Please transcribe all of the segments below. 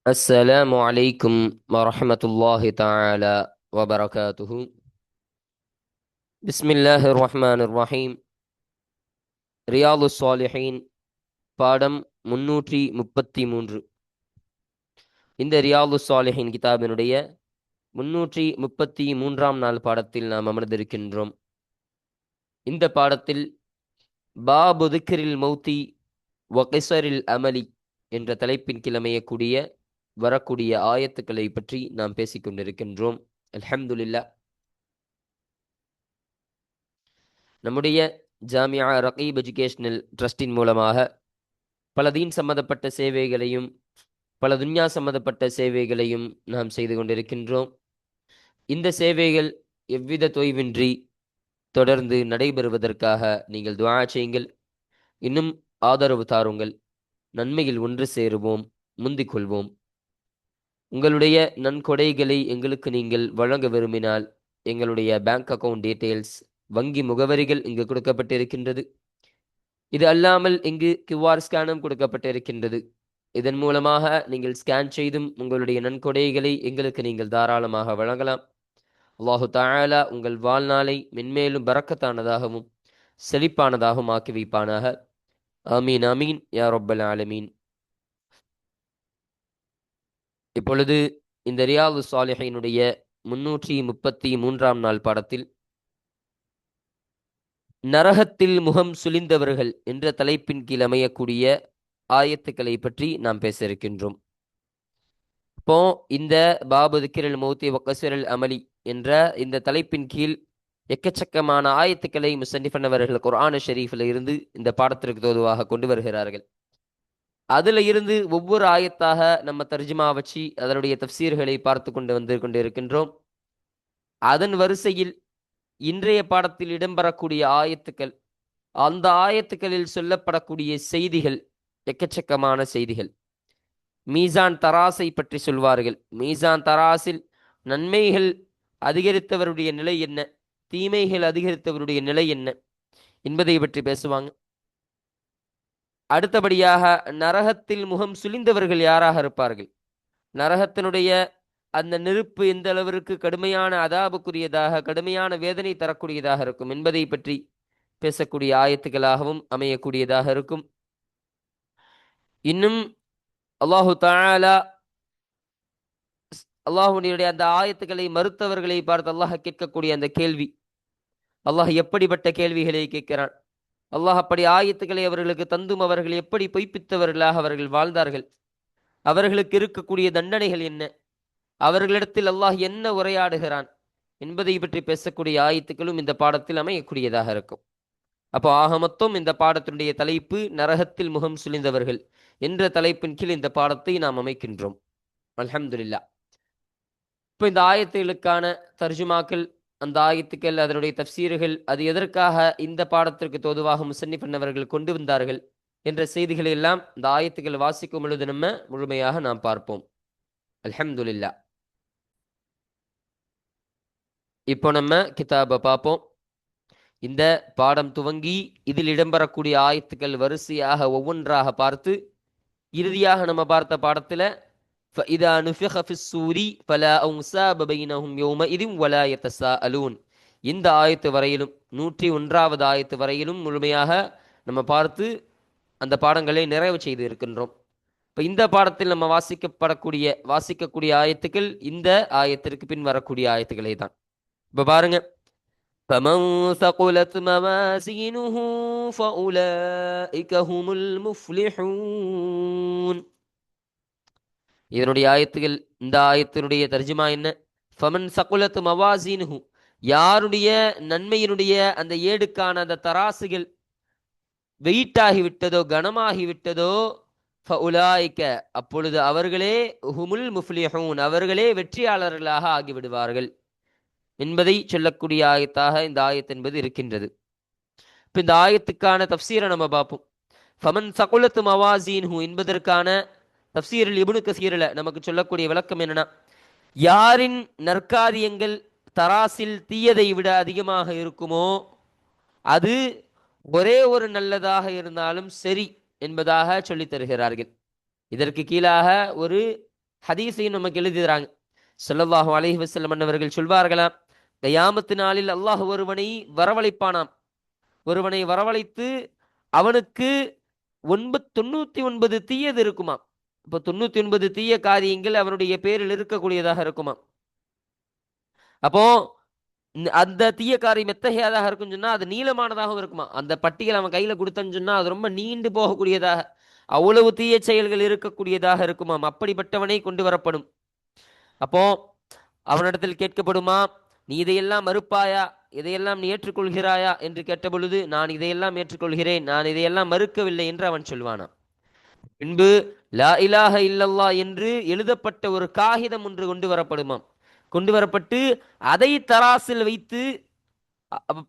السلام عليكم ورحمة الله تعالى وبركاته. بسم الله الرحمن الرحيم. ரியாலு ஸாலிஹீன் பாடம் 333. இந்த ரியாலு ஸாலிஹீன் கிதாபினுடைய 333ஆம் நாள் பாடத்தில் நாம் அமர்ந்திருக்கின்றோம். இந்த பாடத்தில் பாபு திக்ரில் மௌத்தி வ கிஸரில் அமலி என்ற தலைப்பின் கீழ் அமையக்கூடிய வரக்கூடிய ஆயத்துக்களை பற்றி நாம் பேசிக் கொண்டிருக்கின்றோம். அல்ஹம்துலில்லாஹ். நம்முடைய ஜாமியா ரகீப் எஜுகேஷனல் ட்ரஸ்டின் மூலமாக பல தீன் சம்பந்தப்பட்ட சேவைகளையும் பல துன்யா சம்பந்தப்பட்ட சேவைகளையும் நாம் செய்து கொண்டிருக்கின்றோம். இந்த சேவைகள் எவ்வித தொய்வின்றி தொடர்ந்து நடைபெறுவதற்காக நீங்கள் துஆ செய்யுங்கள். இன்னும் ஆதரவு தாருங்கள். நன்மையில் ஒன்று சேருவோம், முந்திக் கொள்வோம். உங்களுடைய நன்கொடைகளை எங்களுக்கு நீங்கள் வழங்க விரும்பினால் எங்களுடைய பேங்க் அக்கவுண்ட் டீட்டெயில்ஸ், வங்கி முகவரிகள் இங்கு கொடுக்கப்பட்டிருக்கின்றது. இது அல்லாமல் இங்கு கியூஆர் ஸ்கேனும் கொடுக்கப்பட்டிருக்கின்றது. இதன் மூலமாக நீங்கள் ஸ்கேன் செய்தும் உங்களுடைய நன்கொடைகளை எங்களுக்கு நீங்கள் தாராளமாக வழங்கலாம். அல்லாஹு தஆலா உங்கள் வாழ்நாளை மென்மேலும் பரக்கத்தானதாகவும் செழிப்பானதாகவும் ஆக்கி வைப்பானாக. ஆமீன் ஆமீன் யா ரப்பல் ஆலமீன். இப்பொழுது இந்த ரியாது ஸாலிஹீனுடைய 333ஆம் நாள் பாடத்தில் நரகத்தில் முகம் சுளிந்தவர்கள் என்ற தலைப்பின் கீழ் அமையக்கூடிய ஆயத்துக்களை பற்றி நாம் பேச இருக்கின்றோம். இப்போ இந்த பாபு திக்ரில் மௌத்தி வ கஸ்ரில் அமலி என்ற இந்த தலைப்பின் கீழ் எக்கச்சக்கமான ஆயத்துக்களை முஸன்னிஃப் அவர்கள் குர்ஆன் ஷரீஃபில் இருந்து இந்த பாடத்திற்கு தோதுவாக கொண்டு வருகிறார்கள். அதுல இருந்து ஒவ்வொரு ஆயத்தாக நம்ம தர்ஜுமா வச்சு அதனுடைய தஃப்சீர்களை பார்த்து கொண்டு இருக்கின்றோம். அதன் வரிசையில் இன்றைய பாடத்தில் இடம்பெறக்கூடிய ஆயத்துக்கள், அந்த ஆயத்துக்களில் சொல்லப்படக்கூடிய செய்திகள் எக்கச்சக்கமான செய்திகள். மீசான் தராசை பற்றி சொல்வார்கள். மீசான் தராசில் நன்மைகள் அதிகரித்தவருடைய நிலை என்ன, தீமைகள் அதிகரித்தவருடைய நிலை என்ன என்பதை பற்றி பேசுவாங்க. அடுத்தபடியாக நரகத்தில் முகம் சுளிந்தவர்கள் யாராக இருப்பார்கள், நரகத்தினுடைய அந்த நெருப்பு எந்த அளவிற்கு கடுமையான அதாபுக்குரியதாக, கடுமையான வேதனை தரக்கூடியதாக இருக்கும் என்பதை பற்றி பேசக்கூடிய ஆயத்துக்களாகவும் அமையக்கூடியதாக இருக்கும். இன்னும் அல்லாஹு தஆலா அல்லாஹுடைய அந்த ஆயத்துக்களை மறுத்தவர்களை பார்த்து அல்லாஹ் கேட்கக்கூடிய அந்த கேள்வி, அல்லாஹ் எப்படிப்பட்ட கேள்விகளை கேட்கிறான், அல்லாஹ் அப்படி ஆயத்துக்களை அவர்களுக்கு தந்தும் அவர்கள் எப்படி பொய்ப்பித்தவர்களாக அவர்கள் வாழ்ந்தார்கள், அவர்களுக்கு இருக்கக்கூடிய தண்டனைகள் என்ன, அவர்களிடத்தில் அல்லாஹ் என்ன உரையாடுகிறான் என்பதை பற்றி பேசக்கூடிய ஆயத்துக்களும் இந்த பாடத்தில் அமையக்கூடியதாக இருக்கும். அப்போ ஆக மொத்தம் இந்த பாடத்தினுடைய தலைப்பு நரகத்தில் முகம் சுளிந்தவர்கள் என்ற தலைப்பின் கீழ் இந்த பாடத்தை நாம் அமைக்கின்றோம். அல்ஹம்துலில்லாஹ். இப்போ இந்த ஆயத்துகளுக்கான தர்ஜுமாக்கள், அந்த ஆயத்துக்கள், அதனுடைய தஃப்சீர்கள், அது எதற்காக இந்த பாடத்திற்கு தோதுவாக முஸன்னிஃப் அவர்கள் கொண்டு வந்தார்கள் என்ற செய்திகளை எல்லாம் இந்த ஆயத்துக்கள் வாசிக்கும் பொழுது நம்ம முழுமையாக நாம் பார்ப்போம். அல்ஹம்துலில்லாஹ். இப்போ நம்ம கிதாபை பார்ப்போம். இந்த பாடம் துவங்கி இதில் இடம்பெறக்கூடிய ஆயத்துக்கள் வரிசையாக ஒவ்வொன்றாக பார்த்து இறுதியாக நம்ம பார்த்த பாடத்தில் فَإِذَا نُفِخَ فِي الصُّورِ فَلَا أَنْسَابَ بَيْنَهُمْ يَوْمَئِذٍ وَلَا يَتَسَاءَلُونَ இந்த ஆயத்து வரையிலும் 101வது ஆயத்து வரையிலும் முழுமையாக நம்ம பார்த்து அந்த பாடங்களை நிறைவு செய்து இருக்கின்றோம். இப்போ இந்த பாடத்தில் நம்ம வாசிக்கக்கூடிய ஆயத்துக்கள் இந்த ஆயத்திற்கு பின் வரக்கூடிய ஆயத்துக்களை தான். இப்போ பாருங்க, فَمَنْ ثَقُلَتْ مَوَازِينُهُ فَأُولَئِكَ هُمُ الْمُفْلِحُونَ. இதனுடைய ஆயத்துகள், இந்த ஆயத்தினுடைய தர்ஜுமா என்ன? ஃபமன் சகுலத் மவாசீனுஹு, யாருடைய நன்மையினுடைய அந்த ஏடுக்கான அந்த தராசுகள் வெயிட் ஆகிவிட்டதோ, கனமாகிவிட்டதோ, ஃபஉலாயிக, அப்பொழுது அவர்களே ஹுமுல் முஃப்லிஹூன், அவர்களே வெற்றியாளர்களாக ஆகிவிடுவார்கள் என்பதை சொல்லக்கூடிய ஆயத்தாக இந்த ஆயத் என்பது இருக்கின்றது. இப்போ இந்த ஆயத்துக்கான தஃப்சீரை நம்ம பார்ப்போம். ஃபமன் சகுலத் மவாசீனுஹு என்பதற்கான தஃப்சீரில் இப்னு கஸீரில் நமக்கு சொல்லக்கூடிய விளக்கம் என்னன்னா, யாரின் நற்காரியங்கள் தராசில் தீயதை விட அதிகமாக இருக்குமோ அது ஒரே ஒரு நல்லதாக இருந்தாலும் சரி என்பதாக சொல்லித் தருகிறார்கள். இதற்கு கீழாக ஒரு ஹதீஸையும் நமக்கு எழுதுகிறாங்க. ஸல்லல்லாஹு அலைஹி வஸல்லம் அவர்கள் சொல்வார்களாம், கியாமத்து நாளில் அல்லாஹ் ஒருவனை வரவழைப்பானாம். ஒருவனை வரவழைத்து அவனுக்கு 99 தீயது இருக்குமாம். இப்போ 99 தீய காரியங்கள் அவனுடைய பேரில் இருக்கக்கூடியதாக இருக்குமாம். அப்போ அந்த தீய காரியம் எத்தகையதாக இருக்குன்னு சொன்னா அது நீளமானதாகவும் இருக்குமா. அந்த பட்டியல் அவன் கையில கொடுத்தன்னு சொன்னா அது ரொம்ப நீண்டு போகக்கூடியதாக, அவ்வளவு தீய செயல்கள் இருக்கக்கூடியதாக இருக்குமாம். அப்படிப்பட்டவனை கொண்டு வரப்படும். அப்போ அவனிடத்தில் கேட்கப்படுமா, நீ இதையெல்லாம் மறுப்பாயா, இதையெல்லாம் நீ ஏற்றுக்கொள்கிறாயா என்று கேட்ட பொழுது, நான் இதையெல்லாம் ஏற்றுக்கொள்கிறேன், நான் இதையெல்லாம் மறுக்கவில்லை என்று அவன் சொல்வானாம். பின்பு லா இலாஹ இல்லல்லா என்று எழுதப்பட்ட ஒரு காகிதம் ஒன்று கொண்டு வரப்படுமாம். கொண்டு வரப்பட்டு அதை தராசில் வைத்து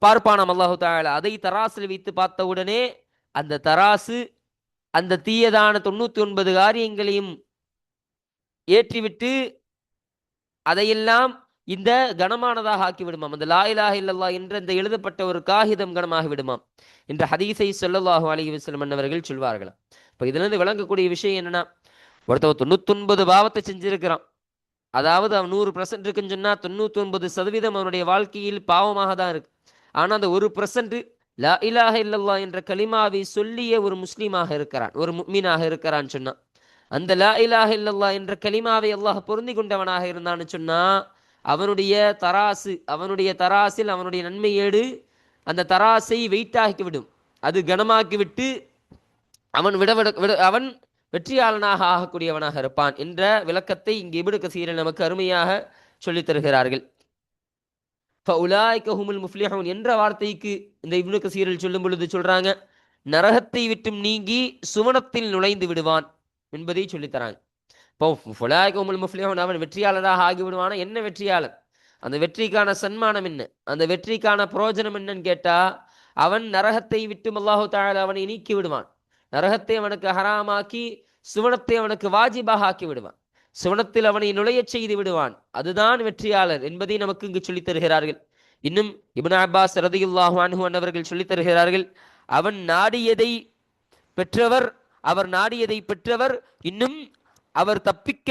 பார்ப்பானாம் அல்லாஹு தஆலா. அதை தராசில் வைத்து பார்த்தவுடனே அந்த தராசு அந்த தீயதான 99 காரியங்களையும் ஏற்றிவிட்டு அதையெல்லாம் இந்த கனமானதாக ஆக்கி விடுமாம். அந்த லா இலாஹ இல்லல்லா என்ற அந்த எழுதப்பட்ட ஒரு காகிதம் கனமாகி விடுமாம் என்ற ஹதீஸை ஸல்லல்லாஹு அலைஹி வஸல்லம் அவர்கள் சொல்வார்களாம். இப்போ இதுல இருந்து விளங்கக்கூடிய விஷயம் என்னன்னா, ஒருத்தவன் 99 பாவத்தை செஞ்சிருக்கிறான், அதாவது அவன் 100% இருக்குன்னு சொன்னா 99% அவனுடைய வாழ்க்கையில் பாவமாக தான் இருக்கு. ஆனா அந்த 1% லா இலாஹ இல்லல்லா என்ற கலிமாவை சொல்லிய ஒரு முஸ்லீமாக இருக்கிறான், ஒரு முஃமினாக இருக்கிறான்னு சொன்னான். அந்த லா இலாஹ இல்லல்லா என்ற கலிமாவை அல்லாஹ் பொருந்தி கொண்டவனாக இருந்தான்னு சொன்னா அவனுடைய தராசு, அவனுடைய தராசில் அவனுடைய நன்மை ஏடு அந்த தராசை வெயிட்டாக்கி விடும், அது கனமாக்கி விட்டு அவன் அவன் வெற்றியாளனாக ஆகக்கூடியவனாக இருப்பான் என்ற விளக்கத்தை இங்கு இப்னு கஸீர் நமக்கு அருமையாக சொல்லித் தருகிறார்கள். ஃபஉலாயிக ஹுமுல் முஃப்லிஹூன் என்ற வார்த்தைக்கு இந்த இப்னு கஸீரில் சொல்லும் பொழுது சொல்றாங்க, நரகத்தை விட்டும் நீங்கி சுவனத்தில் நுழைந்து விடுவான் என்பதை சொல்லித்தராங்க. இப்போ ஃபுலாயிக ஹுமுல் முஃப்லிஹூன் அவன் வெற்றியாளராக ஆகிவிடுவானா, என்ன வெற்றியாளன், அந்த வெற்றிக்கான சன்மானம் என்ன, அந்த வெற்றிக்கான புரோஜனம் என்னன்னு கேட்டா, அவன் நரகத்தை விட்டும் அல்லாஹு தஆலா அவனை நீக்கி விடுவான். நரகத்தை அவனுக்கு ஹராமாக்கி சுவனத்தை அவனுக்கு வாஜிபாக ஆக்கி விடுவான். சுவனத்தில் அவனை நுழையச் செய்து விடுவான். அதுதான் வெற்றியாளர் என்பதை நமக்கு இங்கு சொல்லித் தருகிறார்கள். இன்னும் இப்னு அப்பாஸ் ரலியல்லாஹு அன்ஹு அவர்கள் சொல்லித் தருகிறார்கள், அவன் நாடியதை பெற்றவர், அவர் நாடியதை பெற்றவர், இன்னும் அவர் தப்பிக்க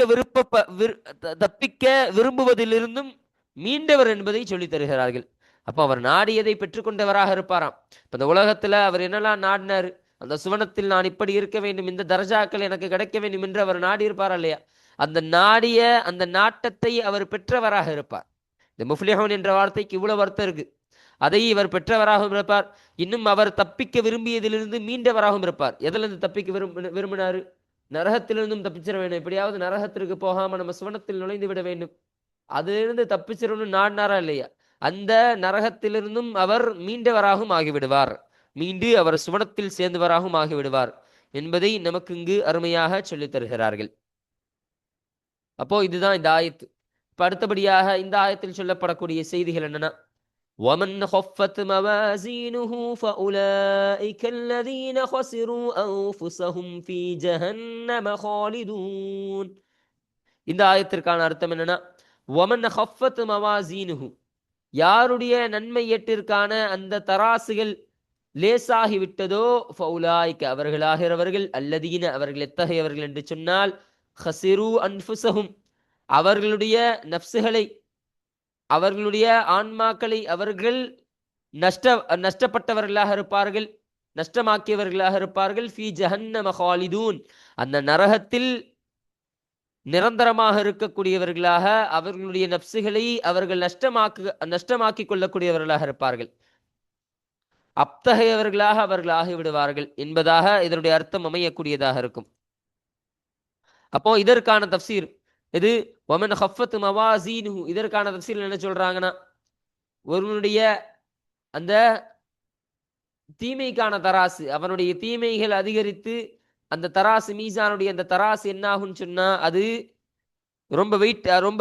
விரும்புவதிலிருந்தும் மீண்டவர் என்பதை சொல்லித் தருகிறார்கள். அப்போ அவர் நாடியதை பெற்றுக்கொண்டவராக இருப்பாராம். இப்போ இந்த உலகத்துல அவர் என்னெல்லாம் நாடினார், அந்த சுவனத்தில் நான் இப்படி இருக்க வேண்டும், இந்த தர்ஜாக்கள் எனக்கு கிடைக்க வேண்டும் என்று அவர் நாடி இருப்பாரா இல்லையா, அந்த நாடிய அந்த நாட்டத்தை அவர் பெற்றவராக இருப்பார். இந்த முஃப்லிஹூன் என்ற வார்த்தைக்கு இவ்வளவு அர்த்தம் இருக்கு. அதை இவர் பெற்றவராகவும் இருப்பார், இன்னும் அவர் தப்பிக்க விரும்பியதிலிருந்து மீண்டவராகவும் இருப்பார். எதிலிருந்து தப்பிக்க விரும்பினாரு, நரகத்திலிருந்தும் தப்பிச்சிட வேண்டும், எப்படியாவது நரகத்திற்கு போகாம நம்ம சுவனத்தில் நுழைந்து விட வேண்டும், அதிலிருந்து தப்பிச்சிடணும் நாடினாரா இல்லையா, அந்த நரகத்திலிருந்தும் அவர் மீண்டவராகவும் ஆகிவிடுவார், மீண்டு அவர் சுவனத்தில் சேர்ந்தவராகவும் ஆகிவிடுவார் என்பதை நமக்கு இங்கு அருமையாக சொல்லித் தருகிறார்கள். அப்போ இதுதான் இந்த ஆயத்து. இப்ப அடுத்தபடியாக இந்த ஆயத்தில் சொல்லப்படக்கூடிய செய்திகள் என்னன்னா, وَمَنْ خَفَّتْ مَوَازِينُهُ فَأُولَئِكَ الَّذِينَ خَسِرُوا أَنفُسَهُمْ فِي جَهَنَّمَ خَالِدُونَ. இந்த ஆயத்திற்கான அர்த்தம் என்னன்னா, وَمَنْ خَفَّتْ مَوَازِينُهُ யாருடைய நன்மை ஏட்டிற்கான அந்த தராசுகள் லேசாகி விட்டதோ, ஃபவுலாய்க அவர்களாகிறவர்கள், அல்லதீன அவர்கள் எத்தகையவர்கள் என்று சொன்னால், ஹசிரு அன்ஃபுஸஹும் அவர்களுடைய நஃப்ஸுகளை, அவர்களுடைய ஆன்மாக்களை அவர்கள் நஷ்டப்பட்டவர்களாக இருப்பார்கள், நஷ்டமாக்கியவர்களாக இருப்பார்கள். ஃபீ ஜஹன்னம ஹாலிதூன் அந்த நரகத்தில் நிரந்தரமாக இருக்கக்கூடியவர்களாக அவர்களுடைய நஃப்ஸுகளை அவர்கள் நஷ்டமாக்கிக் கொள்ளக்கூடியவர்களாக இருப்பார்கள், அத்தகையவர்களாக அவர்கள் ஆகிவிடுவார்கள் என்பதாக இதனுடைய அர்த்தம் அமையக்கூடியதாக இருக்கும். அப்போ இதற்கான தஃப்சீர் இது வமன் ஹஃபத் மவாசீனுஹு, இதற்கான தஃப்சீர் என்ன சொல்றாங்கன்னா, ஒருவனுடைய அந்த தீமைக்கான தராசு, அவனுடைய தீமைகள் அதிகரித்து அந்த தராசு மீசானுடைய அந்த தராசு என்ன ஆகும்னு சொன்னா, அது ரொம்ப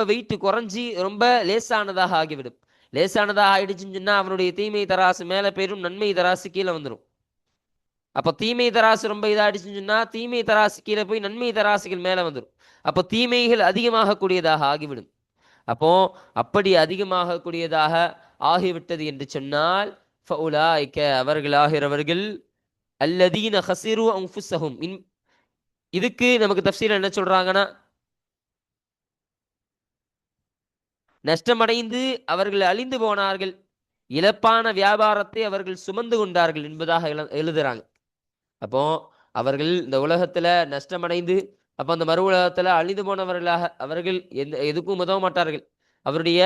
வெயிட் குறைஞ்சி ரொம்ப லேசானதாக ஆகிவிடும். லேசானதாக ஆயிடுச்சுன்னு சொன்னா அவனுடைய தீமை தராசு மேல போயிடும், நன்மை தராசு கீழே வந்துடும். அப்போ தீமை தராசு ரொம்ப இதாகிடுச்சுன்னு சொன்னா தீமை தராசு கீழே போய் நன்மை தராசுகள் மேல வந்துடும். அப்போ தீமைகள் அதிகமாக கூடியதாக ஆகிவிடும். அப்போ அப்படி அதிகமாக கூடியதாக ஆகிவிட்டது என்று சொன்னால், ஃபஉலாயிக அவர்களாகிறவர்கள், அல்லதீன ஹஸிரு அன்ஃபுஸஹும் இதுக்கு நமக்கு தஃப்சீர் என்ன சொல்றாங்கன்னா, நஷ்டமடைந்து அவர்கள் அழிந்து போனார்கள், இழப்பான வியாபாரத்தை அவர்கள் சுமந்து கொண்டார்கள் என்பதாக எழுதுறாங்க. அப்போ அவர்கள் இந்த உலகத்துல நஷ்டமடைந்து அப்போ அந்த மறு உலகத்துல அழிந்து போனவர்களாக அவர்கள் எதுக்கும் உதவ மாட்டார்கள். அவருடைய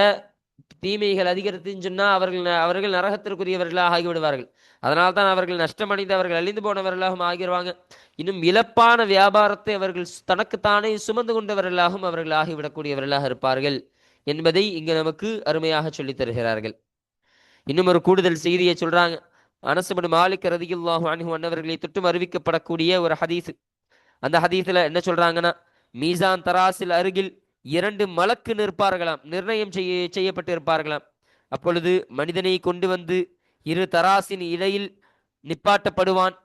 தீமைகள் அதிகரித்துன்னு சொன்னா அவர்கள் நரகத்திற்குரியவர்களாக ஆகிவிடுவார்கள். அதனால்தான் அவர்கள் நஷ்டமடைந்து அவர்கள் அழிந்து போனவர்களாகவும் ஆகிடுவாங்க. இன்னும் இழப்பான வியாபாரத்தை அவர்கள் தனக்குத்தானே சுமந்து கொண்டவர்களாகவும் அவர்கள் ஆகிவிடக்கூடியவர்களாக இருப்பார்கள் என்பதை இங்கு நமக்கு அருமையாக சொல்லித் தருகிறார்கள். இன்னும் ஒரு கூடுதல் செய்தியை சொல்றாங்க. அனஸ் இப்னு மாலிக் ரலியல்லாஹு அன்ஹு அன்னவர்களை தொட்டும் அறிவிக்கப்படக்கூடிய ஒரு ஹதீஸ். அந்த ஹதீஸ்ல என்ன சொல்றாங்கன்னா, மீசான் தராசில் அருகில் 2 மலக்கு நிற்பார்களாம், நிர்ணயம் செய்யப்பட்டு இருப்பார்களாம். அப்பொழுது மனிதனை கொண்டு வந்து 2 தராசின் இடையில் நிப்பாட்டப்படுவான்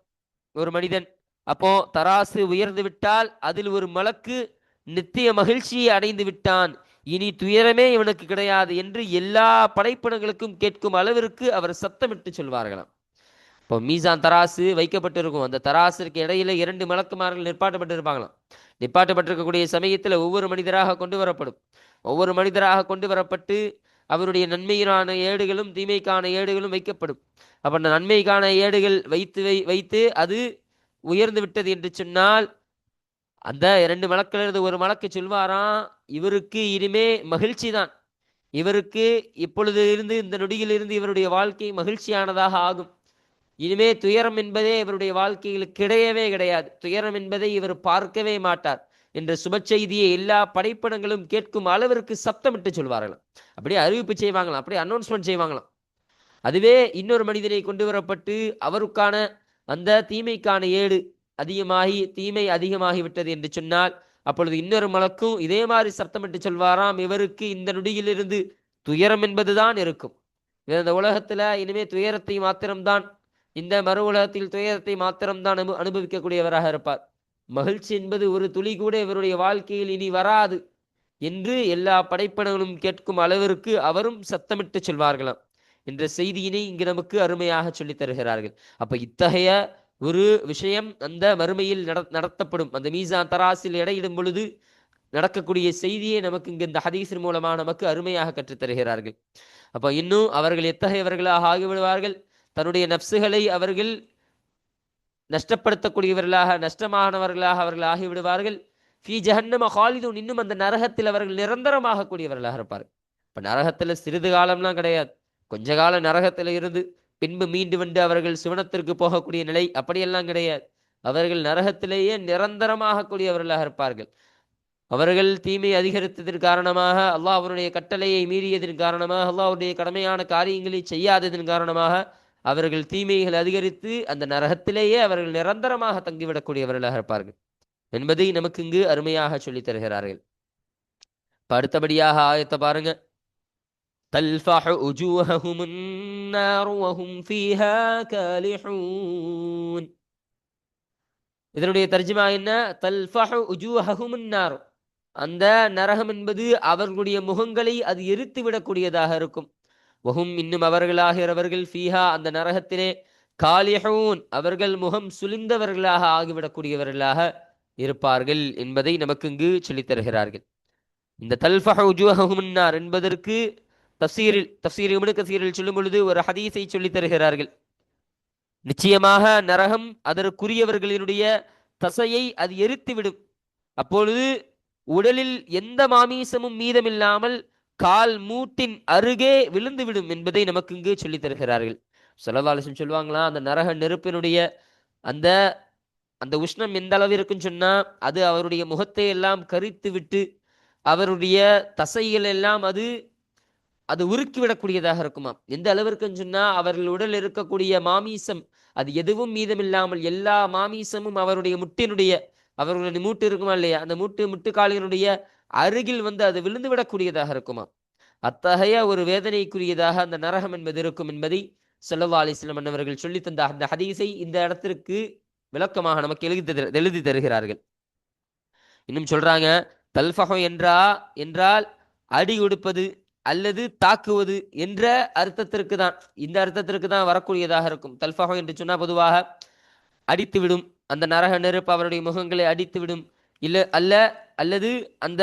ஒரு மனிதன். அப்போ தராசு உயர்ந்து விட்டால் அதில் ஒரு மலக்கு நித்திய மகிழ்ச்சியை அடைந்து விட்டான், இனி துயரமே இவனுக்கு கிடையாது என்று எல்லா படைப்பினங்களுக்கும் கேட்கும் அளவிற்கு அவர் சத்தமிட்டு சொல்வார்களாம். இப்போ மீசான் தராசு வைக்கப்பட்டிருக்கும், அந்த தராசிற்கு இடையில 2 மலக்குமார்கள் நிற்பாட்டப்பட்டு இருப்பாங்களாம். நிப்பாட்டப்பட்டிருக்கக்கூடிய சமயத்தில் ஒவ்வொரு மனிதராக கொண்டு வரப்படும். ஒவ்வொரு மனிதராக கொண்டு வரப்பட்டு அவருடைய நன்மைக்கான ஏடுகளும் தீமைக்கான ஏடுகளும் வைக்கப்படும். அப்ப அந்த நன்மைக்கான ஏடுகள் வைத்து அது உயர்ந்து விட்டது என்று சொன்னால் அந்த 2 மலக்கிலிருந்து ஒரு மலக்கு சொல்வாராம், இவருக்கு இனிமே மகிழ்ச்சி தான், இவருக்கு இப்பொழுது இருந்து இந்த நொடியிலிருந்து இவருடைய வாழ்க்கை மகிழ்ச்சியானதாக ஆகும், இனிமே துயரம் என்பதே இவருடைய வாழ்க்கையில் கிடையவே கிடையாது, துயரம் என்பதை இவர் பார்க்கவே மாட்டார் என்ற சுப செய்தியை எல்லா படைப்படங்களும் கேட்கும் அளவிற்கு சப்தமிட்டு சொல்வார்களாம். அப்படியே அறிவிப்பு செய்வாங்களாம், அப்படியே அனௌன்ஸ்மெண்ட் செய்வாங்களாம். அதுவே இன்னொரு மனிதனை கொண்டு வரப்பட்டு அவருக்கான அந்த தீமைக்கான ஏடு அதிகமாகி தீமை அதிகமாகிவிட்டது என்று சொன்னால் அப்பொழுது இன்னொரு மலக்கும் இதே மாதிரி சப்தமிட்டு சொல்வாராம், இவருக்கு இந்த நொடியிலிருந்து துயரம் என்பதுதான் இருக்கும், இந்த உலகத்துல இனிமே துயரத்தை மாத்திரம்தான், இந்த மறு உலகத்தில் துயரத்தை மாத்திரம்தான் அனுபவிக்கக்கூடியவராக இருப்பார், மகிழ்ச்சி என்பது ஒரு துளி கூட இவருடைய வாழ்க்கையில் இனி வராது என்று எல்லா படைப்பினங்களும் கேட்கும் அளவிற்கு அவரும் சத்தமிட்டு சொல்வார்களாம் என்ற செய்தியினை இங்கு நமக்கு அருமையாக சொல்லித் தருகிறார்கள். அப்ப இத்தகைய ஒரு விஷயம் அந்த மறுமையில் நடத்தப்படும், அந்த மீசான் தராசில் எடையிடும் பொழுது நடக்கக்கூடிய செய்தியை நமக்கு இங்கு இந்த ஹதீஸின் மூலமாக நமக்கு அருமையாக கற்றுத்தருகிறார்கள். அப்ப இன்னும் அவர்கள் எத்தகையவர்களாக ஆகிவிடுவார்கள், தன்னுடைய நப்சுகளை அவர்கள் நஷ்டப்படுத்தக்கூடியவர்களாக நஷ்டமானவர்களாக அவர்கள் ஆகிவிடுவார்கள். ஃபீ ஜஹன்னம ஹாலிதூன், இன்னும் அந்த நரகத்தில் அவர்கள் நிரந்தரமாக கூடியவர்களாக இருப்பார்கள். இப்ப நரகத்துல சிறிது காலம்லாம் கிடையாது, கொஞ்ச காலம் நரகத்தில் இருந்து பின்பு மீண்டு வந்து அவர்கள் சிவனத்திற்கு போகக்கூடிய நிலை அப்படியெல்லாம் கிடையாது. அவர்கள் நரகத்திலேயே நிரந்தரமாக கூடியவர்களாக இருப்பார்கள். அவர்கள் தீமை அதிகரித்ததன் காரணமாக, அல்லாஹ் அவருடைய கட்டளையை மீறியதன் காரணமாக, அல்லாஹ்வுடைய கடமையான காரியங்களை செய்யாததன் காரணமாக அவர்கள் தீமைகள் அதிகரித்து அந்த நரகத்திலேயே அவர்கள் நிரந்தரமாக தங்கிவிடக்கூடியவர்களாக இருப்பார்கள் என்பதை நமக்கு இங்கு அருமையாக சொல்லித் தருகிறார்கள். அடுத்தபடியாக ஆயத்தை பாருங்க. تلفح وجوههم النار وهم فيها كالحون. இதனுடைய தர்ஜுமா என்ன? தல்ஃபஹு உஜூஹஹும் النار, அந்த நரகம் என்பது அவர்களுடைய முகங்களை அது எரித்து விடக்கூடியதாக இருக்கும். வஹும், இன்னும் அவர்களாகிறவர்கள் ஃபீஹா அந்த நரகத்திலே காலிஹூன், அவர்கள் முகம் சுளிந்தவர்களாக ஆகிவிடக்கூடியவர்களாக இருப்பார்கள் என்பதை நமக்கு இங்கு சொல்லித் தருகிறார்கள். இந்த தல்ஃபஹு உஜூஹஹும் النار என்பதற்கு தஃசீர் இப்னு கஸீரில் சொல்லும் பொழுது ஒரு ஹதீஸை சொல்லித் தருகிறார்கள். நிச்சயமாக நரகம் அதற்குரியவர்களினுடைய தசையை அது எரித்துவிடும், அப்பொழுது உடலில் எந்த மாமீசமும் மீதமில்லாமல் கால் மூட்டின் அருகே விழுந்துவிடும் என்பதை நமக்கு இங்கு சொல்லித் தருகிறார்கள். ஸல்லல்லாஹு அலைஹி வஸல்லம் சொல்லுவாங்களா, அந்த நரக நெருப்பினுடைய அந்த அந்த உஷ்ணம் எந்த அளவு இருக்குன்னு சொன்னா அது அவருடைய முகத்தை எல்லாம் கரித்து விட்டு அவருடைய தசைகள் எல்லாம் அது அது உருக்கிவிடக்கூடியதாக இருக்குமா. எந்த அளவிற்குன்னு சொன்னா அவர்கள் உடல் இருக்கக்கூடிய மாமீசம் அது எதுவும் மீதமில்லாமல் எல்லா மாமீசமும் அவருடைய முட்டினுடைய, அவர்களுடைய மூட்டு இருக்குமா இல்லையா, அந்த முட்டுக்காலினுடைய அருகில் வந்து அது விழுந்து விடக்கூடியதாக இருக்குமா. அத்தகைய ஒரு வேதனைக்குரியதாக அந்த நரகம் என்பது இருக்கும் என்பதை ஸல்லல்லாஹு அலைஹி வஸல்லம் அவர்கள் சொல்லி தந்த அந்த ஹதீஸை இந்த இடத்திற்கு விளக்கமாக நமக்கு எழுதி தருகிறார்கள். இன்னும் சொல்றாங்க, தல்ஃபஹு என்றால் அடி கொடுப்பது அல்லது தாக்குவது என்ற அர்த்தத்திற்கு தான், இந்த அர்த்தத்திற்கு தான் வரக்கூடியதாக இருக்கும். தல்ஃபஹு என்று சொன்னா பொதுவாக அடித்துவிடும், அந்த நரக நெருப்பு அவருடைய முகங்களை அடித்துவிடும், அல்லது அந்த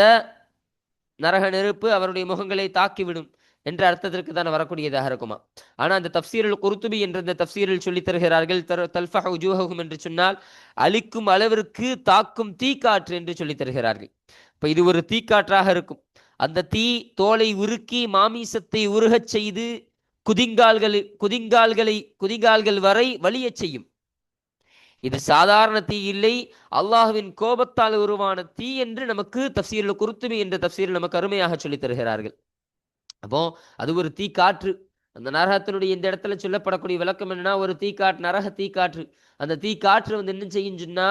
நரக நெருப்பு அவருடைய முகங்களை தாக்கிவிடும் என்ற அர்த்தத்திற்கு தான் வரக்கூடியதாக இருக்குமா. ஆனா அந்த தப்சீருல் குர்துபி என்ற இந்த தப்சீரில் சொல்லித் தருகிறார்கள், தல்ஃபஹு உஜூஹஹும் என்று சொன்னால் அழிக்கும் அளவிற்கு தாக்கும் தீக்காற்று என்று சொல்லித் தருகிறார்கள். இப்ப இது ஒரு தீக்காற்றாக இருக்கும். அந்த தீ தோலை உருக்கி மாமிசத்தை உருகச் செய்து குதிங்கால்கள் வரை வலியச் செய்யும். இது சாதாரண தீ இல்லை, அல்லாஹுவின் கோபத்தால் உருவான தீ என்று நமக்கு தப்சீருல் குர்துபி என்ற தப்சீரில் நமக்கு அருமையாக சொல்லித் தருகிறார்கள். அப்போ அது ஒரு தீ காற்று. அந்த நரகத்தினுடைய இந்த இடத்துல சொல்லப்படக்கூடிய விளக்கம் என்னன்னா, ஒரு தீக்காற்று, நரக தீக்காற்று. அந்த தீ காற்று என்ன செய்யும் சொன்னா,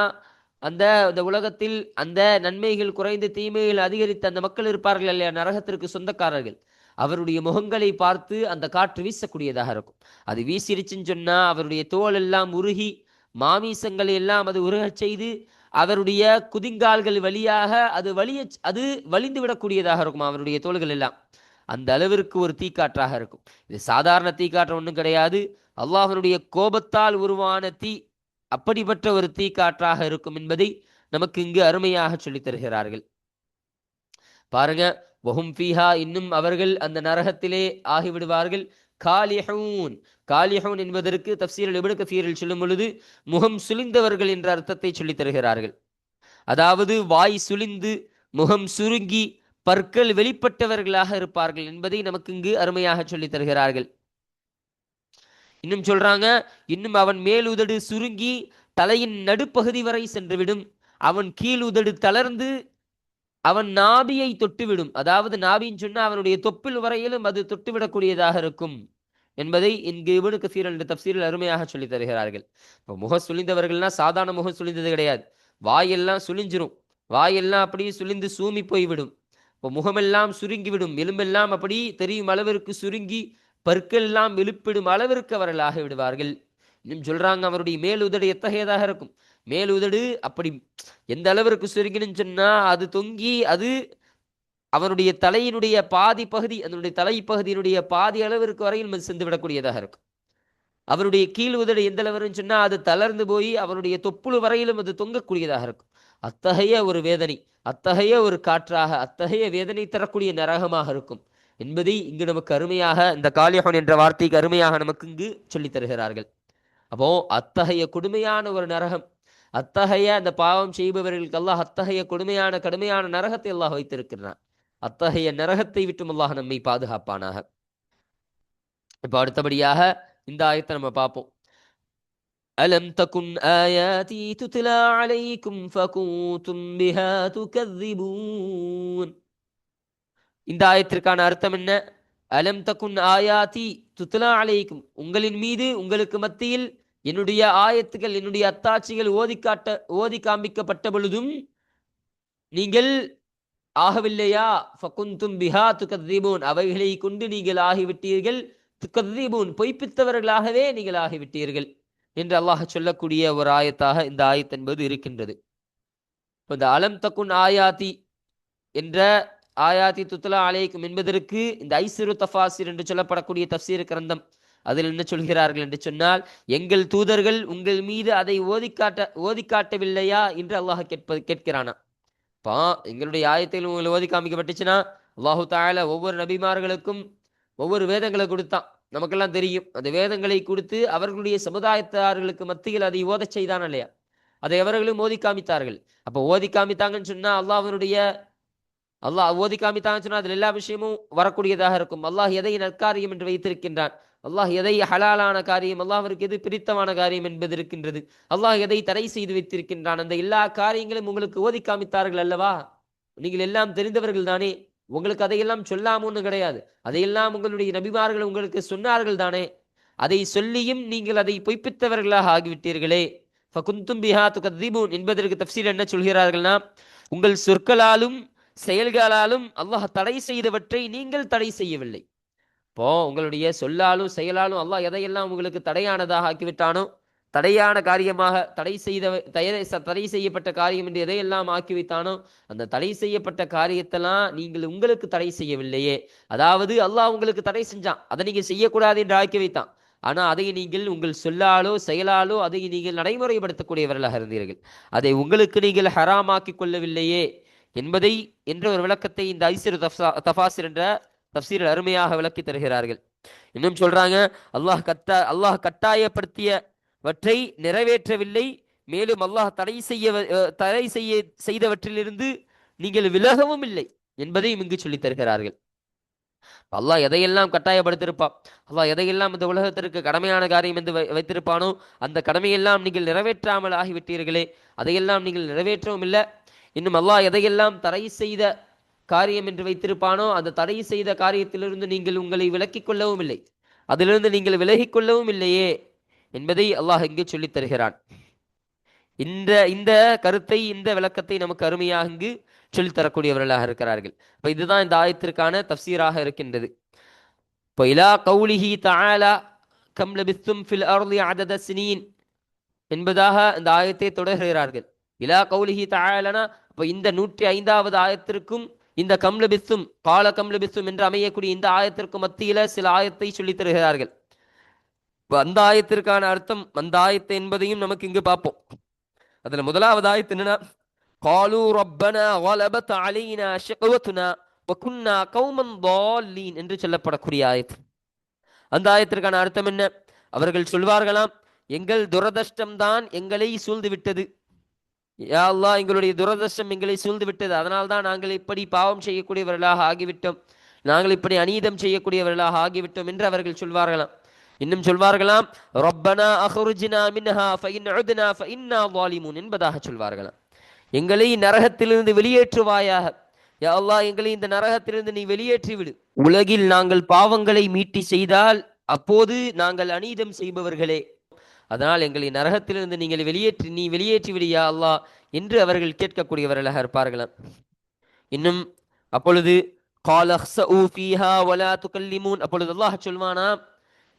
அந்த உலகத்தில் அந்த நன்மைகள் குறைந்து தீமைகள் அதிகரித்து அந்த மக்கள் இருப்பார்கள் இல்லையா, நரகத்திற்கு சொந்தக்காரர்கள், அவருடைய முகங்களை பார்த்து அந்த காற்று வீசக்கூடியதாக இருக்கும். அது வீசிருச்சுன்னு சொன்னா அவருடைய தோல் எல்லாம் உருகி மாமிசங்களை எல்லாம் அது உருகச் செய்து அவருடைய குதிங்கால்கள் வழியாக அது வலிந்து விடக்கூடியதாக இருக்கும் அவருடைய தோள்கள் எல்லாம். அந்த அளவிற்கு ஒரு தீக்காற்றாக இருக்கும். இது சாதாரண தீக்காற்று ஒன்றும் கிடையாது, அல்லாஹ்வினுடைய கோபத்தால் உருவான தீ. அப்படிப்பட்ட ஒரு தீக்காற்றாக இருக்கும் என்பதை நமக்கு இங்கு அருமையாக சொல்லித் தருகிறார்கள். பாருங்க, வஹும் ஃபீஹா, இன்னும் அவர்கள் அந்த நரகத்திலே ஆகிவிடுவார்கள். காலிஹூன், காலிஹூன் என்பதற்கு தஃப்சீருல் இப்னு கஸீரில் சொல்லும் பொழுது முகம் சுளிந்தவர்கள் என்ற அர்த்தத்தை சொல்லித் தருகிறார்கள். அதாவது வாய் சுளிந்து முகம் சுருங்கி பற்கள் வெளிப்பட்டவர்களாக இருப்பார்கள் என்பதை நமக்கு இங்கு அருமையாக சொல்லித் தருகிறார்கள். இன்னும் சொல்றாங்க, இன்னும் அவன் மேல் உதடு சுருங்கி தலையின் நடுப்பகுதி வரை சென்றுவிடும், அவன் கீழ் உதடு தளர்ந்து அவன் நாபியை தொட்டுவிடும். அதாவது நாபின்னு சொன்னா அவனுடைய தொப்பில் வரையிலும் அது தொட்டுவிடக்கூடியதாக இருக்கும் என்பதை இங்கு இப்னு கஸீர் என்ற தஃப்சீரில் அருமையாக சொல்லித் தருகிறார்கள். இப்போ முகம் சுளிந்தவர்கள்னா சாதாரண முகம் சுளிந்தது கிடையாது, வாயெல்லாம் சுளிஞ்சிரும், வாயெல்லாம் அப்படியே சுளிந்து சூமி போய்விடும். இப்போ முகமெல்லாம் சுருங்கிவிடும், எலும்பெல்லாம் அப்படி தெரியும் அளவிற்கு சுருங்கி பற்கள் எல்லாம் எழுப்பிடும் அளவிற்கு அவர்கள் ஆகிவிடுவார்கள். இன்னும் சொல்றாங்க, அவருடைய மேல் உதடு எத்தகையதாக இருக்கும், மேல் உதடு அப்படி எந்த அளவிற்கு சுருங்கின்னு சொன்னா அது தொங்கி அது அவனுடைய தலையினுடைய பாதி பகுதி, அதனுடைய தலைப்பகுதியினுடைய பாதி அளவிற்கு வரையில் சென்று விடக்கூடியதாக இருக்கும். அவருடைய கீழ் உதடு எந்த அளவுன்னு சொன்னா அது தளர்ந்து போய் அவனுடைய தொப்புள் வரையிலும் அது தொங்கக்கூடியதாக இருக்கும். அத்தகைய ஒரு வேதனை, அத்தகைய ஒரு காற்றாக, அத்தகைய வேதனை தரக்கூடிய நரகமாக இருக்கும் என்பதை இங்கு நமக்கு அருமையாக இந்த காலிஹூன் என்ற வார்த்தைக்கு அருமையாக நமக்கு இங்கு சொல்லித் தருகிறார்கள். அப்போ அத்தகைய கொடுமையான ஒரு நரகம், அத்தகைய அந்த பாவம் செய்பவர்களுக்கு அல்லாஹ் அத்தகைய கொடுமையான கடுமையான நரகத்தை அல்லாஹ் வைத்திருக்கிறான். அத்தகைய நரகத்தை விட்டும் அல்லாஹ் நம்மை பாதுகாப்பானாக. இப்போ அடுத்தபடியாக இந்த ஆயத்தை நம்ம பார்ப்போம். அலம் தகுன் ஆயாதி துத்லா அலைக்கும் ஃபகுந்தும் பிஹா துகذிபூன். இந்த ஆயத்திற்கான அர்த்தம் என்ன? அலம் தகுன் ஆயாதி துத்லா அலைக்கும், உங்களின் மீது உங்களுக்கு மத்தியில் என்னுடைய ஆயத்துகள், என்னுடைய அத்தாட்சிகள் ஓதி காண்பிக்கப்பட்ட பொழுதும் நீங்கள் ஆகவில்லையா? ஃபகுந்தும் பிஹா துகذிபூன், அவைகளை கொண்டு நீங்கள் ஆகிவிட்டீர்கள். துகذிபூன், பொய்ப்பித்தவர்களாகவே நீங்கள் ஆகிவிட்டீர்கள் என்று அல்லாஹ் சொல்லக்கூடிய ஒரு ஆயத்தாக இந்த ஆயத் என்பது இருக்கின்றது. இந்த அலம் தகுன் ஆயாதி என்ற ஆயாதி துத்லா அலைக்கும் என்பதற்கு இந்த ஐசிரு தஃபாசிர் என்று சொல்லப்படக்கூடிய தஃப்சீர் கிரந்தம் அதில் என்ன சொல்கிறார்கள் என்று சொன்னால், எங்கள் தூதர்கள் உங்கள் மீது அதை ஓதி காட்டவில்லையா என்று அல்லாஹ் கேட்கிறானா. இப்போ எங்களுடைய ஆயத்தில் உங்களை ஓதி காமிக்கப்பட்டுச்சுன்னா அல்லாஹு தஆலா ஒவ்வொரு நபிமார்களுக்கும் ஒவ்வொரு வேதங்களை கொடுத்தான், நமக்கெல்லாம் தெரியும். அந்த வேதங்களை கொடுத்து அவர்களுடைய சமுதாயத்தார்களுக்கு மத்தியில் அதை ஓதச் செய்தான் இல்லையா, அதை அவர்களும் ஓதி காமித்தார்கள். அப்போ ஓதி காமித்தாங்கன்னு சொன்னா அல்லாஹ் ஓதி காமித்தாங்கன்னு சொன்னா அதில் எல்லா விஷயமும் வரக்கூடியதாக இருக்கும். அல்லாஹ் எதை நற்காரியம் என்று வைத்திருக்கின்றான், அல்லாஹ் எதை ஹலாலான காரியம், அல்லாஹ்விற்கு எது பிடித்தமான காரியம் என்பது இருக்கின்றது, அல்லாஹ் எதை தடை செய்து வைத்திருக்கின்றான், அந்த எல்லா காரியங்களும் உங்களுக்கு ஓதி காமித்தார்கள் அல்லவா. நீங்கள் எல்லாம் தெரிந்தவர்கள் தானே, உங்களுக்கு அதையெல்லாம் சொல்லாமன்னு கிடையாது, அதையெல்லாம் உங்களுடைய நபிமார்கள் உங்களுக்கு சொன்னார்கள் தானே. அதை சொல்லியும் நீங்கள் அதை பொய்ப்பித்தவர்களாக ஆகிவிட்டீர்களே. ஃபகுந்தும் பிஹா துகذிபூன் என்பதற்கு தஃப்சீர் என்ன சொல்கிறார்கள்னா, உங்கள் சொற்களாலும் செயல்களாலும் அல்லாஹ் தடை செய்தவற்றை நீங்கள் தடை செய்யவில்லை. இப்போ உங்களுடைய சொல்லாலும் செயலாலும் அல்லாஹ் எதையெல்லாம் உங்களுக்கு தடையானதாக ஆக்கிவிட்டானோ, தடையான காரியமாக தடை செய்யப்பட்ட காரியம் என்று எதையெல்லாம் ஆக்கி வைத்தானோ, அந்த தடை செய்யப்பட்ட காரியத்தெல்லாம் நீங்கள் உங்களுக்கு தடை செய்யவில்லையே. அதாவது அல்லாஹ் உங்களுக்கு தடை செஞ்சான், அதை நீங்க செய்யக்கூடாது என்று ஆக்கி வைத்தான். ஆனா அதை நீங்கள் உங்கள் சொல்லாலோ செயலாலோ அதை நீங்கள் நடைமுறைப்படுத்தக்கூடியவர்களாக இருந்தீர்கள். அதை உங்களுக்கு நீங்கள் ஹராமாக்கி கொள்ளவில்லையே என்பதை என்ற ஒரு விளக்கத்தை இந்த ஐசிறு தஃபாசிர் என்ற தஃசீரில் அருமையாக விளக்கி தருகிறார்கள். இன்னும் சொல்றாங்க, அல்லாஹ் கட்டாயப்படுத்தியவற்றை நிறைவேற்றவில்லை, மேலும் அல்லாஹ் தடை செய்தவற்றிலிருந்து நீங்கள் விலகவும் இல்லை என்பதையும் இங்கு சொல்லித் தருகிறார்கள். அல்லாஹ் எதையெல்லாம் கட்டாயப்படுத்திருப்பான், அல்லாஹ் எதையெல்லாம் இந்த உலகத்திற்கு கடமையான காரியம் என்று வைத்திருப்பானோ அந்த கடமையெல்லாம் நீங்கள் நிறைவேற்றாமல் ஆகிவிட்டீர்களே, அதையெல்லாம் நீங்கள் நிறைவேற்றவும் இல்லை. இன்னும் அல்லாஹ் எதையெல்லாம் தடை செய்த காரியம் என்று வைத்திருப்பானோ அந்த தடை செய்த காரியத்திலிருந்து நீங்கள் உங்களை விலக்கிக் கொள்ளவும் இல்லை, அதிலிருந்து நீங்கள் விலகிக் கொள்ளவும் இல்லையே என்பதை அல்லாஹ் இங்கு சொல்லித் தருகிறான். இந்த இந்த கருத்தை, இந்த விளக்கத்தை நமக்கு அருமையாக இங்கு சொல்லித்தரக்கூடியவர்களாக இருக்கிறார்கள். இப்போ இதுதான் இந்த ஆயத்திற்கான தஃசீராக இருக்கின்றது. இப்போ இலா கௌலிஹி தஆலா கம் லபிஸ்தும் ஃபில் அர்தி அதத சினீன் என்பதாக இந்த ஆயத்தை தொடர்கிறார்கள். இலா கௌலிஹி தஆலனா, இப்போ இந்த 105வது ஆயத்திற்கும் இந்த கம் லபிஸ்தும் கால கம் லபிஸ்தும் என்று அமையக்கூடிய இந்த ஆயத்திற்கும் மத்தியில சில ஆயத்தை சொல்லித் தருகிறார்கள். அந்த ஆயத்திற்கான அர்த்தம், அந்த ஆயத்தை என்பதையும் நமக்கு இங்கு பார்ப்போம். அதுல முதலாவது ஆயத்து என்னன்னா, காலு ரப்பனா வலபத் அலைனா ஷக்வத்துனா வகுன்னா கௌமன் தால்லீன் என்று சொல்லப்படக்கூடிய ஆயத்து. அந்த ஆயத்திற்கான அர்த்தம் என்ன? அவர்கள் சொல்வார்களாம், எங்கள் துரதிர்ஷ்டம்தான் எங்களை சூழ்ந்து விட்டது, யா அல்லாஹ் எங்களுடைய துரதிர்ஷ்டம் எங்களை சூழ்ந்து விட்டது, அதனால்தான் நாங்கள் இப்படி பாவம் செய்யக்கூடியவர்களாக ஆகிவிட்டோம், நாங்கள் இப்படி அநீதம் செய்யக்கூடியவர்களாக ஆகிவிட்டோம் என்று அவர்கள் சொல்வார்களாம். இன்னும் சொல்வார்களாம், ரப்பனா அஹ்ருஜ்னா மின்ஹா ஃபஇன் உத்னா ஃபஇன்னா ஸாலிமூன் என்பதாக சொல்வார்களாம். எங்களை நரகத்திலிருந்து வெளியேற்றுவாயாக, யா அல்லாஹ் எங்களை இந்த நரகத்திலிருந்து நீ வெளியேற்றி விடு, உலகில் நாங்கள் பாவங்களை மீட்டி செய்தால் அப்போது நாங்கள் அநீதம் செய்பவர்களே, அதனால் எங்களை நரகத்திலிருந்து நீ வெளியேற்றி விடு யா அல்லாஹ் என்று அவர்கள் கேட்கக்கூடியவர்களாக இருப்பார்களாம். இன்னும் அப்பொழுது கால் அஹ்ஸஉ ஃபீஹா வலா துகல்லிமூன், அப்பொழுது அல்லாஹ் சொல்வானாம்,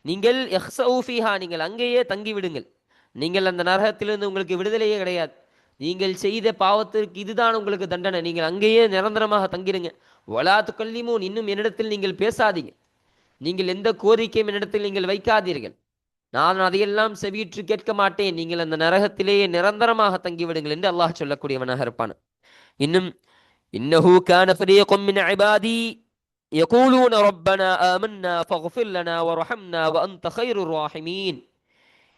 நீங்கள் யஹ்ஸஉ ஃபீஹா நீங்கள் அங்கேயே தங்கிவிடுங்கள், நீங்கள் அந்த நரகத்திலிருந்து உங்களுக்கு விடுதலையே கிடையாது, நீங்கள் செய்த பாவத்திற்கு இதுதான் உங்களுக்கு தண்டனை, நீங்கள் அங்கேயே நிரந்தரமாக தங்கிடுங்க. வலா துகல்லிமூன், இன்னும் என்னிடத்தில் நீங்கள் பேசாதீங்க, நீங்கள் எந்த கோரிக்கையும் என்னிடத்தில் நீங்கள் வைக்காதீர்கள், நான் அதையெல்லாம் செவியுற்று கேட்க மாட்டேன், நீங்கள் அந்த நரகத்திலேயே நிரந்தரமாக தங்கிவிடுங்கள் என்று அல்லாஹ் சொல்லக்கூடியவனாக இருப்பான். இன்னும் இன்னஹு கான ஃபரீகும் மின் இபாதி யகூலூன ரப்பனா ஆமன்னா ஃபக்ஃபிர் லனா வர்ஹம்னா வஅன்த கைருர் ராஹிமீன்.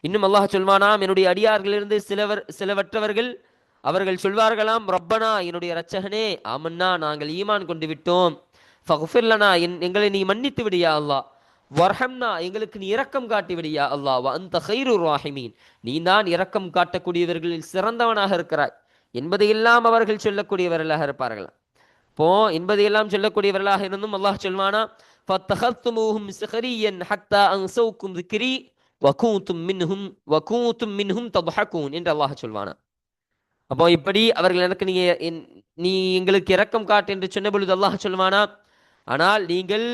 இன்னும் அல்லாஹ் சொல்வானாம், என்னுடைய அடியார்களிலிருந்து சிலவற்றவர்கள் அவர்கள் சொல்வார்களாம், ரப்பனா என்னுடைய இரட்சகனே, ஆமன்னா நாங்கள் ஈமான் கொண்டு விட்டோம், ஃபக்ஃபிர் லனா எங்களை நீ மன்னித்து விடியா அல்லாஹ், வர்ஹம்னா எங்களுக்கு நீ இரக்கம் காட்டி விடியா அல்லாஹ், வஅன்த கைருர் ராஹிமீன் நீ தான் இரக்கம் காட்டக்கூடியவர்களில் சிறந்தவனாக இருக்கிறாய் என்பதையெல்லாம் அவர்கள் சொல்லக்கூடியவர்களாக இருப்பார்களாம். இப்போ என்பதையெல்லாம் சொல்லக்கூடியவர்களாக இருந்தும் அல்லாஹ் சொல்வானா, ஃபத்தஹத்துமூஹும் ஸஹரியன் ஹத்தா அன்ஸௌகும் ذிக்ரி வகூதும் மின்ஹும் தத்ஹகூன் என்று அல்லாஹ் சொல்வானா. அப்போ இப்படி அவர்கள் எனக்கு நீ எங்களுக்கு இரக்கம் காட்டு என்று சொன்ன பொழுது அல்லாஹ் சொல்வானா, ஆனால் நீங்கள்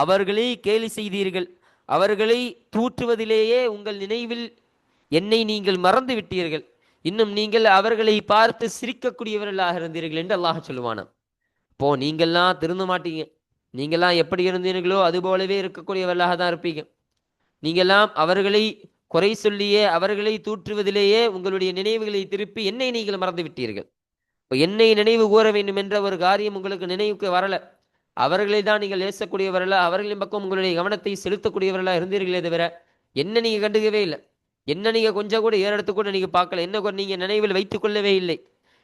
அவர்களை கேலி செய்தீர்கள், அவர்களை தூற்றுவதிலேயே உங்கள் நினைவில் என்னை நீங்கள் மறந்து விட்டீர்கள், இன்னும் நீங்கள் அவர்களை பார்த்து சிரிக்கக்கூடியவர்களாக இருந்தீர்கள் என்று அல்லாஹ் சொல்லுவானா. இப்போ நீங்கள்லாம் திருந்த மாட்டீங்க, நீங்கள்லாம் எப்படி இருந்தீர்களோ அது போலவே இருக்கக்கூடியவர்களாக தான் இருப்பீங்க, நீங்கள்லாம் அவர்களை குறை சொல்லியே அவர்களை தூற்றுவதிலேயே உங்களுடைய நினைவுகளை திருப்பி என்னை நீங்கள் மறந்து விட்டீர்கள். இப்போ என்னை நினைவு கூற வேண்டும் என்ற ஒரு காரியம் உங்களுக்கு நினைவுக்கு வரல, அவர்களை தான் நீங்கள் ஏசக்கூடியவர்களா, அவர்களின் பக்கம் உங்களுடைய கவனத்தை செலுத்தக்கூடியவர்களா இருந்தீர்களே தவிர என்ன நீங்க கண்டுக்கவே இல்லை, என்ன நீங்க கொஞ்சம் கூட ஏறெடுத்து கூட நீங்க பார்க்கல, என்ன கூட நீங்க நினைவில் வைத்துக் கொள்ளவே இல்லை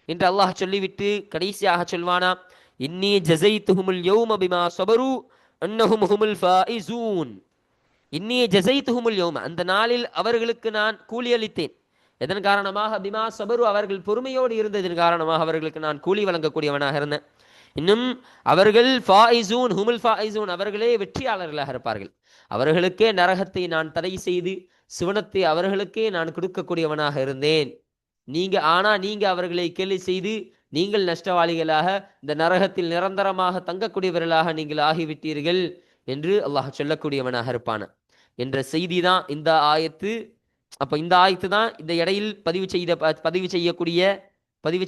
என்று அல்லாஹ் சொல்லிவிட்டு கடைசியாக சொல்வானா, இன்னி ஜஸைத்துஹுமுல் யௌம பிமா ஸபரு அன்னஹும் ஹுமுல் ஃபாயிஸூன். இன்னி ஜஸைத்துஹுமுல் யௌம, அந்த நாளில் அவர்களுக்கு நான் கூலி அளித்தேன், எதன் காரணமாக? பிமா ஸபரு அவர்கள் பொறுமையோடு இருந்ததன் காரணமாக அவர்களுக்கு நான் கூலி வழங்கக்கூடியவனாக இருந்தேன். இன்னும் அவர்கள் ஃபாயிஸூன் ஹுமுல் ஃபாயிஸூன் அவர்களே வெற்றியாளர்களாக இருப்பார்கள், அவர்களுக்கே நரகத்தை நான் தடை செய்து சிவனத்தை அவர்களுக்கே நான் கொடுக்கக்கூடியவனாக இருந்தேன். நீங்க அவர்களை கேலி செய்து நீங்கள் நஷ்டவாளிகளாக இந்த நரகத்தில் நிரந்தரமாக தங்கக்கூடியவர்களாக நீங்கள் ஆகிவிட்டீர்கள் என்று அல்லாஹ் சொல்லக்கூடியவனாக இருப்பான என்ற செய்தி தான் இந்த ஆயத்து. அப்ப இந்த ஆயத்து தான் இந்த இடையில் பதிவு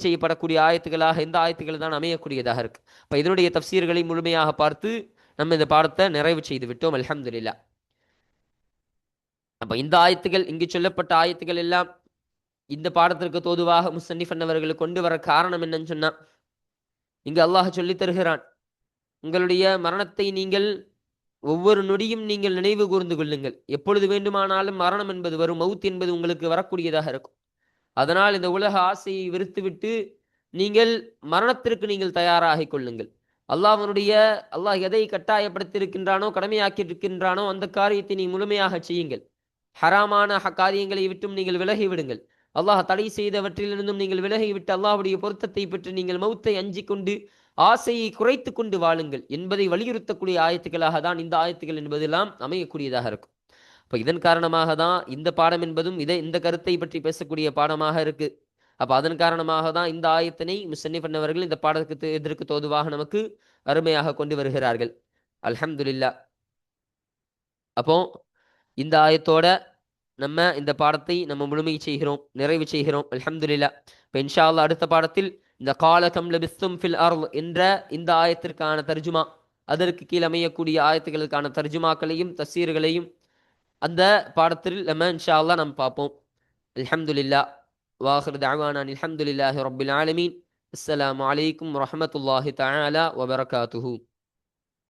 செய்யப்படக்கூடிய ஆயத்துகளாக இந்த ஆயத்துக்கள் தான் அமையக்கூடியதாக இருக்கு. அப்ப இதனுடைய தஃசீர்களை முழுமையாக பார்த்து நம்ம இந்த பாடத்தை நிறைவு செய்து விட்டோம், அல்ஹம்துலில்லாஹ். அப்ப இந்த ஆயத்துகள், இங்கு சொல்லப்பட்ட ஆயத்துகள் எல்லாம் இந்த பாடத்திற்கு தோதுவாக முஸன்னிஃப் அவர்கள் கொண்டு வர காரணம் என்னன்னு சொன்னா, இங்கு அல்லாஹ் சொல்லித் தருகிறான், உங்களுடைய மரணத்தை நீங்கள் ஒவ்வொரு நொடியும் நீங்கள் நினைவு கூர்ந்து கொள்ளுங்கள். எப்பொழுது வேண்டுமானாலும் மரணம் என்பது வரும், மவுத் என்பது உங்களுக்கு வரக்கூடியதாக இருக்கும். அதனால் இந்த உலக ஆசையை வெறுத்துவிட்டு நீங்கள் மரணத்திற்கு நீங்கள் தயாராகிக் கொள்ளுங்கள். அல்லாஹ் எதை கட்டாயப்படுத்தியிருக்கின்றானோ, கடமையாக்கியிருக்கின்றானோ அந்த காரியத்தை நீ முழுமையாக செய்யுங்கள். ஹராமான காரியங்களை விட்டும் நீங்கள் விலகி விடுங்கள். அல்லாஹ் தடை செய்தவற்றிலிருந்தும் நீங்கள் விலகிவிட்டு அல்லாஹ்வுடைய பொருத்தத்தை பெற்று நீங்கள் மௌத்தை அஞ்சிக் கொண்டு ஆசையை குறைத்து கொண்டு வாழுங்கள் என்பதை வலியுறுத்தக்கூடிய ஆயத்துக்களாக தான் இந்த ஆயத்துக்கள் என்பதெல்லாம் அமையக்கூடியதாக இருக்கும். இப்போ இதன் காரணமாக தான் இந்த பாடம் என்பதும் இந்த கருத்தை பற்றி பேசக்கூடிய பாடமாக இருக்கு. அப்போ அதன் காரணமாக தான் இந்த ஆயத்தினை முஸன்னிஃப் அவர்கள் இந்த பாடத்துக்கு எதற்கு தோதுவாக நமக்கு அருமையாக கொண்டு வருகிறார்கள். அல்ஹம்துலில்லாஹ். அப்போ இந்த ஆயத்தோட நம்ம இந்த பாடத்தை நம்ம முழுமை செய்கிறோம், நிறைவு செய்கிறோம். அல்ஹம்துலில்லாஹ். இப்போ இன்ஷா அல்லாஹ் அடுத்த பாடத்தில் இந்த கால கம் லபிஸ்தும் ஃபில் அர்ல் என்ற இந்த ஆயத்திற்கான தர்ஜுமா, அதற்கு கீழ் அமையக்கூடிய ஆயத்துகளுக்கான தர்ஜுமாக்களையும் தஃசீர்களையும் அந்த பாடத்தில் நம்ம இன்ஷா அல்லாஹ் நம்ம பார்ப்போம். அல்ஹம்துலில்லாஹ். வாஹிர் தஅவானா அல்ஹம்துலில்லாஹி ரப்பில் ஆலமீன். அஸ்ஸலாமு அலைக்கும் வரஹ்மத்துல்லாஹி தஆலா வபரகாத்துஹு.